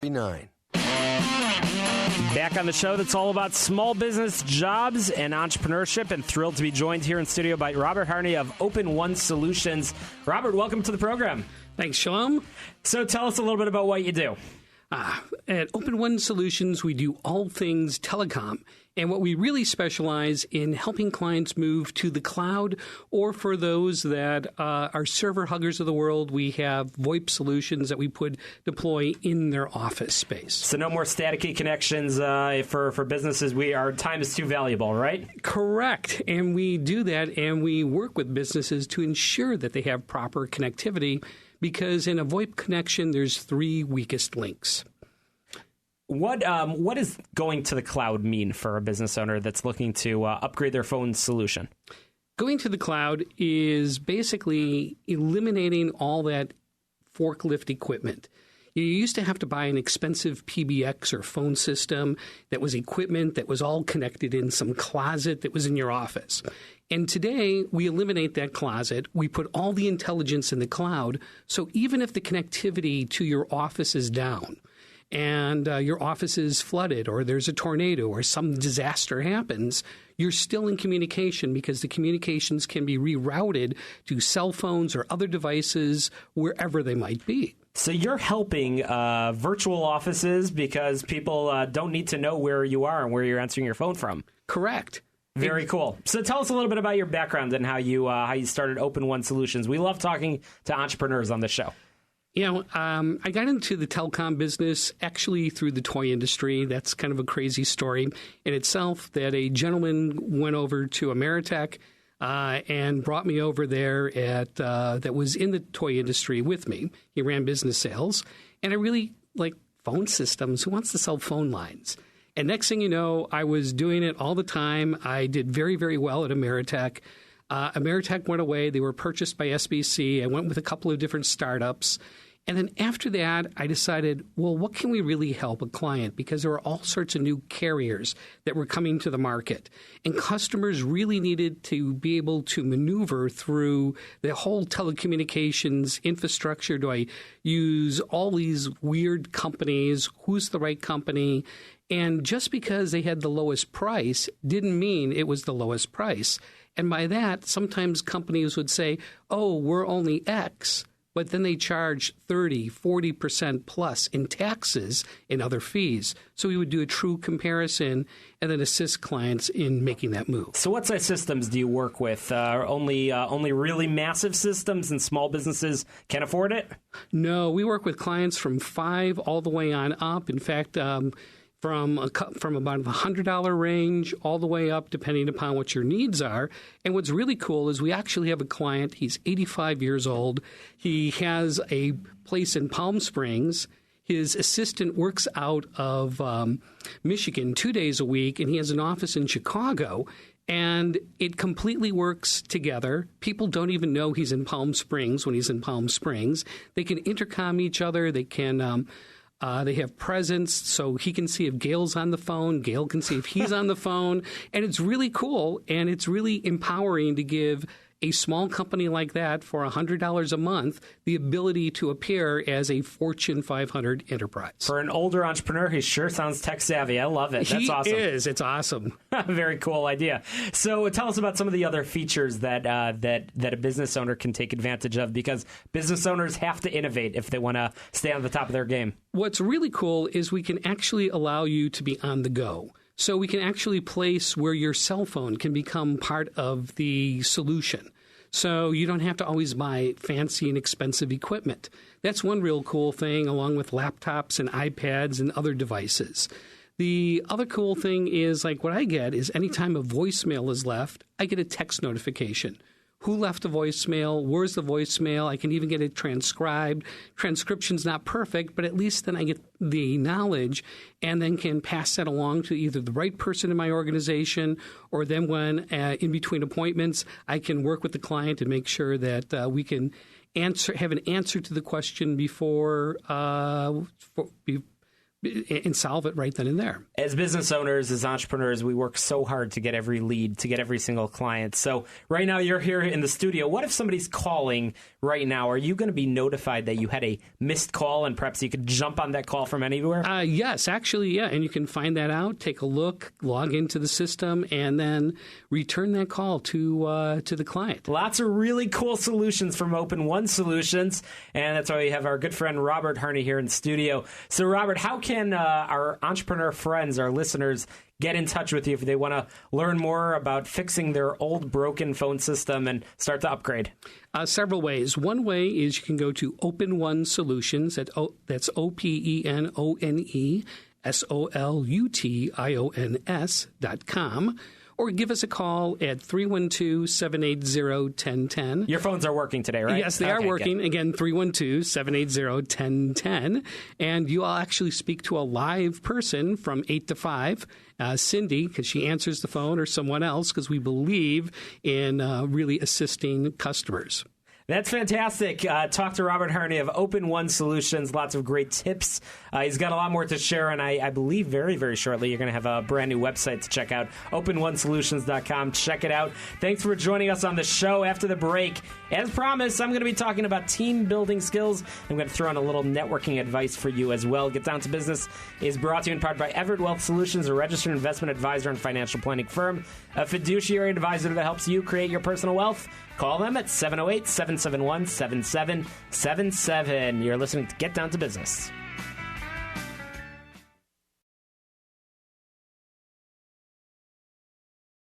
9. Back on the show that's all about small business, jobs, and entrepreneurship, and thrilled to be joined here in studio by Robert Harney of Open One Solutions. Robert, welcome to the program. Thanks, Shalom. So tell us a little bit about what you do. At Open One Solutions, we do all things telecom. And what we really specialize in helping clients move to the cloud, or for those that are server huggers of the world, we have VoIP solutions that we deploy in their office space. So no more staticky connections for businesses. Our time is too valuable, right? Correct. And we do that, and we work with businesses to ensure that they have proper connectivity, because in a VoIP connection, there's 3 weakest links. What does going to the cloud mean for a business owner that's looking to upgrade their phone solution? Going to the cloud is basically eliminating all that forklift equipment. You used to have to buy an expensive PBX or phone system that was equipment that was all connected in some closet that was in your office. And today, we eliminate that closet. We put all the intelligence in the cloud. So even if the connectivity to your office is down, and your office is flooded, or there's a tornado, or some disaster happens, you're still in communication, because the communications can be rerouted to cell phones or other devices wherever they might be. So you're helping virtual offices because people don't need to know where you are and where you're answering your phone from. Correct. Very cool. So tell us a little bit about your background and how you started Open One Solutions. We love talking to entrepreneurs on this show. You know, I got into the telecom business actually through the toy industry. That's kind of a crazy story in itself, that a gentleman went over to Ameritech and brought me over there that was in the toy industry with me. He ran business sales, and I really like phone systems. Who wants to sell phone lines? And next thing you know, I was doing it all the time. I did very, very well at Ameritech. Ameritech went away. They were purchased by SBC. I went with a couple of different startups. And then after that, I decided, well, what can we really help a client? Because there were all sorts of new carriers that were coming to the market. And customers really needed to be able to maneuver through the whole telecommunications infrastructure. Do I use all these weird companies? Who's the right company? And just because they had the lowest price didn't mean it was the lowest price. And by that, sometimes companies would say, oh, we're only X, but then they charge 30, 40% plus in taxes and other fees. So we would do a true comparison and then assist clients in making that move. So what size systems do you work with? Only really massive systems and small businesses can afford it? No, we work with clients from 5 all the way on up. In fact, from about the $100 range all the way up, depending upon what your needs are. And what's really cool is we actually have a client. He's 85 years old. He has a place in Palm Springs. His assistant works out of Michigan 2 days a week, and he has an office in Chicago. And it completely works together. People don't even know he's in Palm Springs when he's in Palm Springs. They can intercom each other. They can... they have presence, so he can see if Gail's on the phone. Gail can see if he's on the phone. And it's really cool, and it's really empowering to give a small company like that for $100 a month the ability to appear as a Fortune 500 enterprise. For an older entrepreneur, he sure sounds tech savvy. I love it. That's awesome. He is. It's awesome. Very cool idea. So tell us about some of the other features that a business owner can take advantage of, because business owners have to innovate if they want to stay on the top of their game. What's really cool is we can actually allow you to be on the go. So we can actually place where your cell phone can become part of the solution. So you don't have to always buy fancy and expensive equipment. That's one real cool thing, along with laptops and iPads and other devices. The other cool thing is, like, what I get is anytime a voicemail is left, I get a text notification. Who left a voicemail? Where's the voicemail? I can even get it transcribed. Transcription's not perfect, but at least then I get the knowledge and then can pass that along to either the right person in my organization, or then when in between appointments, I can work with the client and make sure that we can have an answer to the question before and solve it right then and there. As business owners, as entrepreneurs, we work so hard to get every lead, to get every single client. So right now you're here in the studio. What if somebody's calling right now? Are you going to be notified that you had a missed call and perhaps you could jump on that call from anywhere? Yes, actually, yeah. And you can find that out, take a look, log into the system, and then return that call to the client. Lots of really cool solutions from Open One Solutions. And that's why we have our good friend Robert Harney here in the studio. So Robert, how can our entrepreneur friends, our listeners, get in touch with you if they want to learn more about fixing their old broken phone system and start to upgrade? Several ways. One way is you can go to Open One Solutions. That's OPENONESOLUTIONS.com. Or give us a call at 312-780-1010. Your phones are working today, right? Yes, they are working. Good. Again, 312-780-1010. And you'll actually speak to a live person from 8 to 5, Cindy, because she answers the phone, or someone else, because we believe in really assisting customers. That's fantastic. Talk to Robert Harney of Open One Solutions. Lots of great tips. He's got a lot more to share, and I believe very, very shortly you're going to have a brand new website to check out, open1solutions.com. Check it out. Thanks for joining us on the show. After the break, as promised, I'm going to be talking about team building skills. I'm going to throw in a little networking advice for you as well. Get Down to Business is brought to you in part by Everett Wealth Solutions, a registered investment advisor and financial planning firm, a fiduciary advisor that helps you create your personal wealth. Call them at 708-771-7777. You're listening to Get Down to Business.